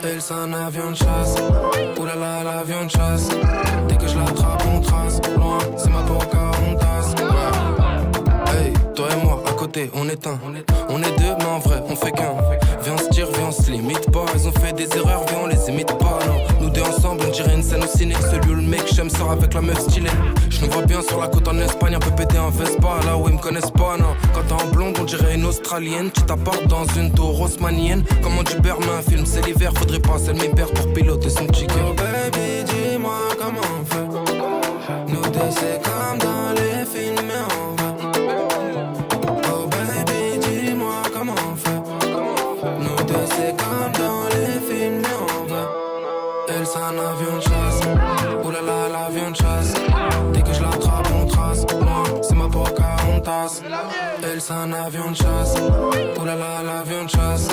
Elle c'est un avion de chasse. Oulala l'avion de chasse. Dès que je l'attrape on trace. Loin c'est ma Pocahontas. Hey, toi et moi à côté on est un. On est deux mais en vrai on fait qu'un. Viens on se tire, viens on se limite pas. Ils ont fait des erreurs, viens on les imite pas. Non, nous deux ensemble on dirait une scène au ciné. Celui où le mec j'aime sort avec la meuf stylée. Je nous vois bien sur la côte en Espagne, un peu pété en Vespa. Là où ils me connaissent pas, non. Quand t'es en blonde on dirait une Australienne. Tu t'apportes dans une tour haussmannienne. Comment tu perds un film, c'est l'hiver. Faudrait pas celle m'y perd pour piloter son chicken. Oh baby dis-moi comment on fait. Nous deux c'est comme dans les films mais on va. Oh baby dis-moi comment on fait. Nous deux c'est comme dans les films mais on va. Elle c'est un avion de chasse. Oulala l'avion de chasse. Dès que je l'attrape on trace. Loin c'est ma Pocahontas. Elle c'est un avion de chasse. Oulala l'avion de chasse.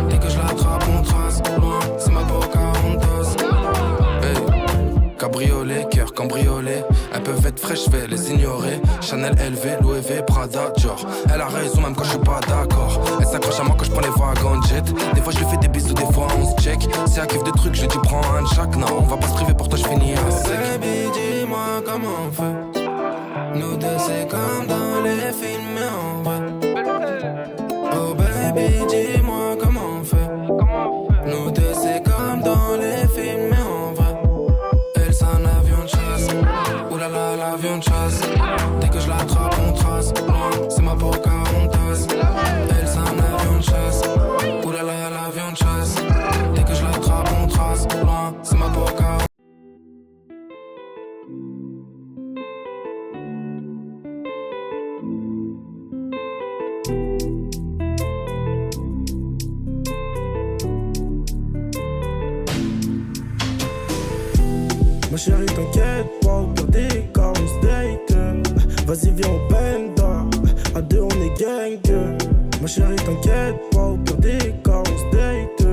Dès que je l'attrape on trace. Loin c'est ma Pocahontas. Hey. Cabriolet, cœur cambriolé. Elles peuvent être fraîches, je vais les ignorer. Chanel, LV, Louis V, Prada, Dior. Elle a raison même quand je suis pas d'accord. Elle s'accroche à moi quand je prends les wagons de jet. Des fois je lui fais des bisous, des fois on se check. Si elle kiffe des trucs, je dis prends un de chaque. Non, on va pas se priver pour toi, je finis à sec. Baby, dis-moi comment on fait. Nous deux c'est comme dans les films mais on va. Oh baby, dis-moi comment on fait. Nous deux c'est comme dans les films mais on va. Elle c'est un avion de chasse. Oulala l'avion de chasse. Dès que je l'attrape on trace. Loin c'est ma Pocahontas. Elle c'est un avion de chasse. Oulala l'avion de chasse. Dès que je l'attrape on trace. Loin c'est ma Pocahontas. Ma chérie t'inquiète pas, au pire des cas on se date. Vas-y viens on benda, à deux on est gang. Ma chérie t'inquiète pas, au pire des cas on se date.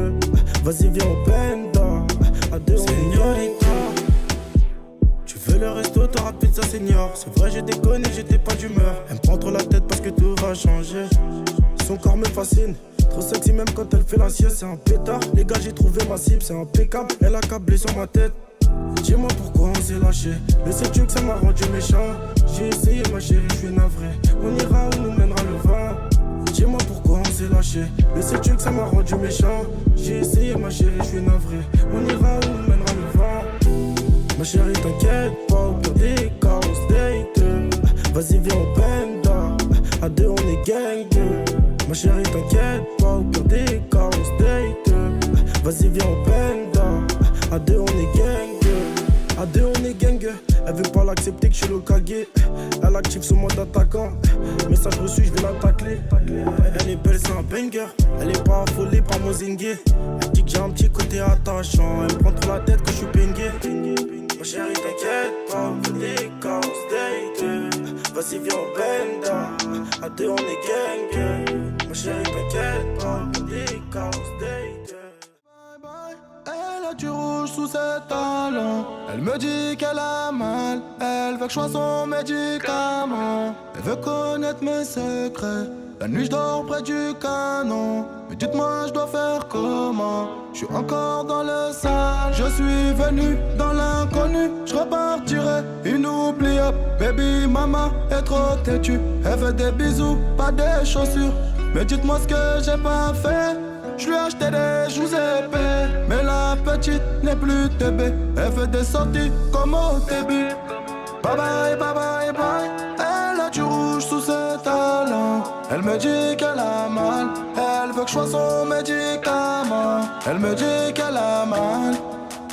Vas-y viens on benda, à deux on est gang. Tu veux le resto, t'auras pizza senior. C'est vrai j'ai déconné, j'étais pas d'humeur. Elle me prend trop la tête parce que tout va changer. Son corps me fascine, trop sexy même quand elle fait la sieste. C'est un pétard, les gars j'ai trouvé ma cible, c'est impeccable. Elle a câblé sur ma tête. Dis-moi pourquoi on s'est lâché. Mais sais-tu que ça m'a rendu méchant? J'ai essayé ma chérie, je suis navré. On ira où nous mènera le vent. Dis-moi pourquoi on s'est lâché. Mais sais-tu que ça m'a rendu méchant? J'ai essayé ma chérie, je suis navré. On ira où nous mènera le vent. Ma chérie t'inquiète pas, au pire des cas on se date. Vas-y viens on benda, à deux on est gang. Ma chérie t'inquiète pas, au pire des cas on se date. Vas-y viens on benda, à deux on est gang. À deux on est gang. Elle veut pas l'accepter que je suis le Kage. Elle active son mode attaquant. Message reçu, je vais la tacler. Elle est belle, c'est un banger. Elle est pas affolée par mon zingué. Elle dit que j'ai un petit côté attachant. Elle me prend trop la tête que je suis pingué. Ma chérie t'inquiète pas, on fait des cas, on se date. Vas-y viens on benda, à deux on est gang. Ma chérie t'inquiète pas, on fait des cas, on se date. Elle a du rouge sous ses talons. Elle me dit qu'elle a mal. Elle veut que je sois son médicament. Elle veut connaître mes secrets. La nuit je dors près du canon. Mais dites-moi je dois faire comment? Je suis encore dans le sale. Je suis venu dans l'inconnu. Je repartirai inoubliable. Baby mama est trop têtue. Elle veut des bisous, pas des chaussures. Mais dites-moi ce que j'ai pas fait. Je lui ai acheté des joues épais. Mais la petite n'est plus TB. Elle fait des sorties comme au début. Bye bye, bye bye, bye. Elle a du rouge sous ses talons. Elle me dit qu'elle a mal. Elle veut que je sois son médicament. Elle me dit qu'elle a mal.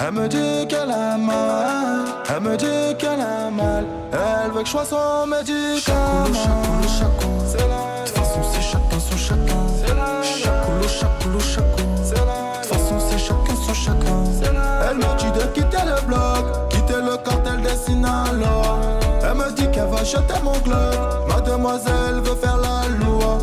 Elle me dit qu'elle a mal. Elle me dit qu'elle a mal. Elle veut que je sois son médicament. Chacoulou, c'est la. De toute façon c'est chacun son chacun. C'est la. Chacoulou, de toute façon c'est chacun son chacun. Elle me dit de quitter le bloc, quitter le cartel des Sinaloa. Elle me dit qu'elle va jeter mon club. Mademoiselle veut faire la loi.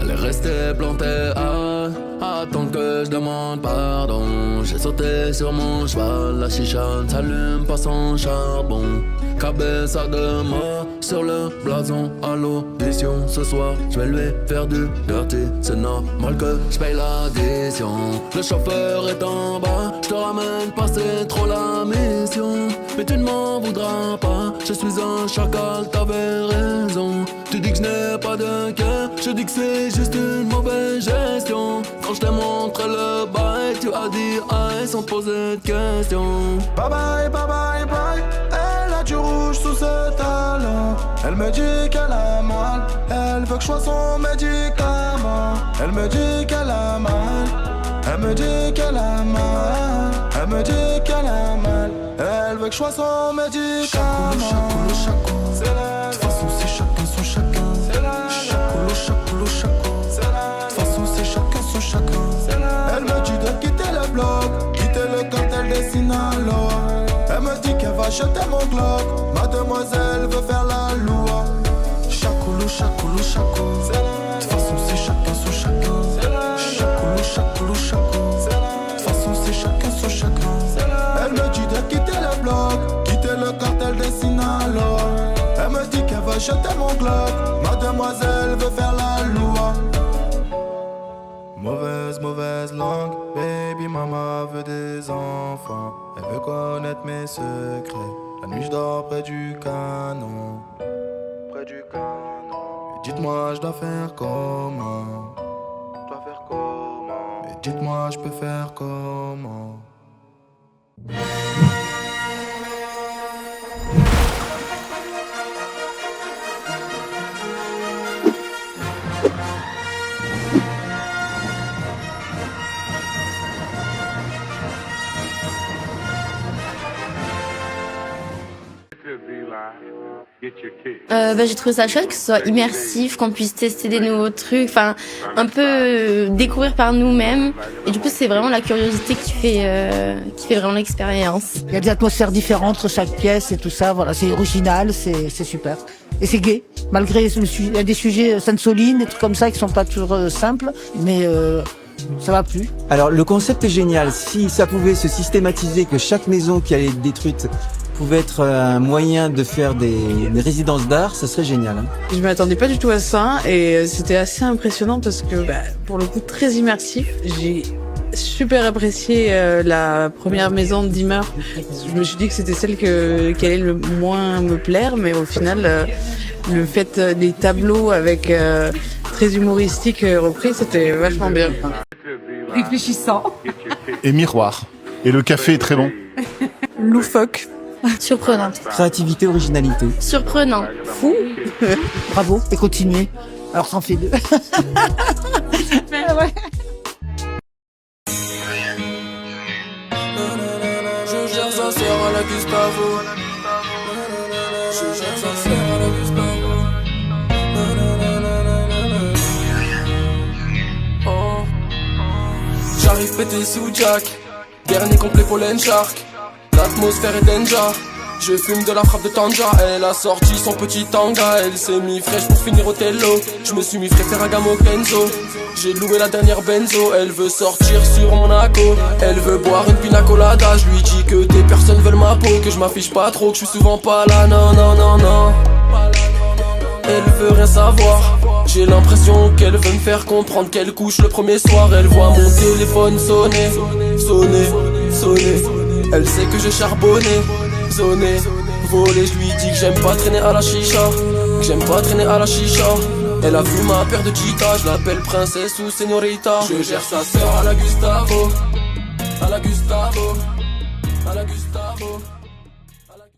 Elle est restée plantée à attendre que je demande pardon. J'ai sauté sur mon cheval, la chicha ne s'allume pas sans charbon. Cabeza de mort sur le blason à l'audition. Ce soir je vais lui faire du dirty, c'est normal. normal que je paye l'addition. Le chauffeur est en bas, je te ramène pas, c'est trop la mission. Mais tu ne m'en voudras pas, je suis un chacal, t'avais raison. Tu dis que je n'ai pas de cœur, je dis que c'est juste une mauvaise gestion. Quand je t'ai montré le bail, tu as dit aïe sans poser de questions. Bye bye, bye bye, bye. Elle a du rouge sous ses talons. Elle me dit qu'elle a mal, elle veut que je sois son médicament. Elle me dit qu'elle a mal, elle me dit qu'elle a mal, elle me dit qu'elle a mal, elle veut que je sois son médicament. Chacoulou, chacoulou, de toute façon c'est chacun son chacun. Chacoulou, chacoulou, chacoulou, de toute façon c'est chacun son chacun. Elle me dit de quitter le bloc, quitter le cartel des Sinaloa. Elle me dit qu'elle va acheter mon Glock, mademoiselle veut faire la loi. Chacoulou, chacoulou, chacoulou, de toute façon c'est chacun son chacun. Chacoulou, chacoulou, chacoulou, de toute façon c'est chacun son chacun. Elle me dit de quitter le bloc, quitter le cartel des Sinaloa. Elle me dit qu'elle va acheter mon Glock, mademoiselle veut faire la loi. Mauvaise, mauvaise langue, baby mama veut des enfants. Elle veut connaître mes secrets. La nuit je dors près du canon. Près du canon. Et dites-moi je dois faire comment. Je dois faire comment. Et dites-moi je peux faire comment. J'ai trouvé ça chouette que ce soit immersif, qu'on puisse tester des nouveaux trucs, enfin un peu découvrir par nous-mêmes. Et du coup, c'est vraiment la curiosité qui fait vraiment l'expérience. Il y a des atmosphères différentes entre chaque pièce et tout ça. Voilà, c'est original, c'est super. Et c'est gai, malgré il y a des sujets sensolines, des trucs comme ça qui sont pas toujours simples, mais ça m'a plu. Alors le concept est génial. Si ça pouvait se systématiser, que chaque maison qui allait être détruite pouvait être un moyen de faire des résidences d'art, ça serait génial. Je m'attendais pas du tout à ça et c'était assez impressionnant parce que pour le coup très immersif. J'ai super apprécié la première maison de Dimmer. Je me suis dit que c'était celle qui allait le moins me plaire, mais au final le fait des tableaux avec très humoristiques repris, c'était vachement bien. Réfléchissant. Et miroir. Et le café est très bon. Loufoque. Surprenant. Créativité, originalité. Surprenant. Fou. Bravo. Et continuez. Alors ça en fait deux. Mais ouais. Je gère sa sœur à la Gustavo. Je gère sa sœur à la Gustavo. Oh. J'arrive pété sous Jack. Dernier complet Pollen Shark. L'atmosphère est danger. Je fume de la frappe de Tanja. Elle a sorti son petit tanga. Elle s'est mis fraîche pour finir au tello. Je me suis mis frais Ferragamo Kenzo. J'ai loué la dernière benzo. Elle veut sortir sur Monaco. Elle veut boire une pina colada. Je lui dis que des personnes veulent ma peau, que je m'affiche pas trop, que je suis souvent pas là. Non, non, non, non. Elle veut rien savoir. J'ai l'impression qu'elle veut me faire comprendre qu'elle couche le premier soir. Elle voit mon téléphone sonner, sonner, sonner. Elle sait que j'ai charbonné, zoné, volé. Je lui dis que j'aime pas traîner à la chicha, que j'aime pas traîner à la chicha. Elle a vu ma paire de cheetahs, je l'appelle princesse ou señorita. Je gère sa sœur à la Gustavo, à la Gustavo, à la Gustavo.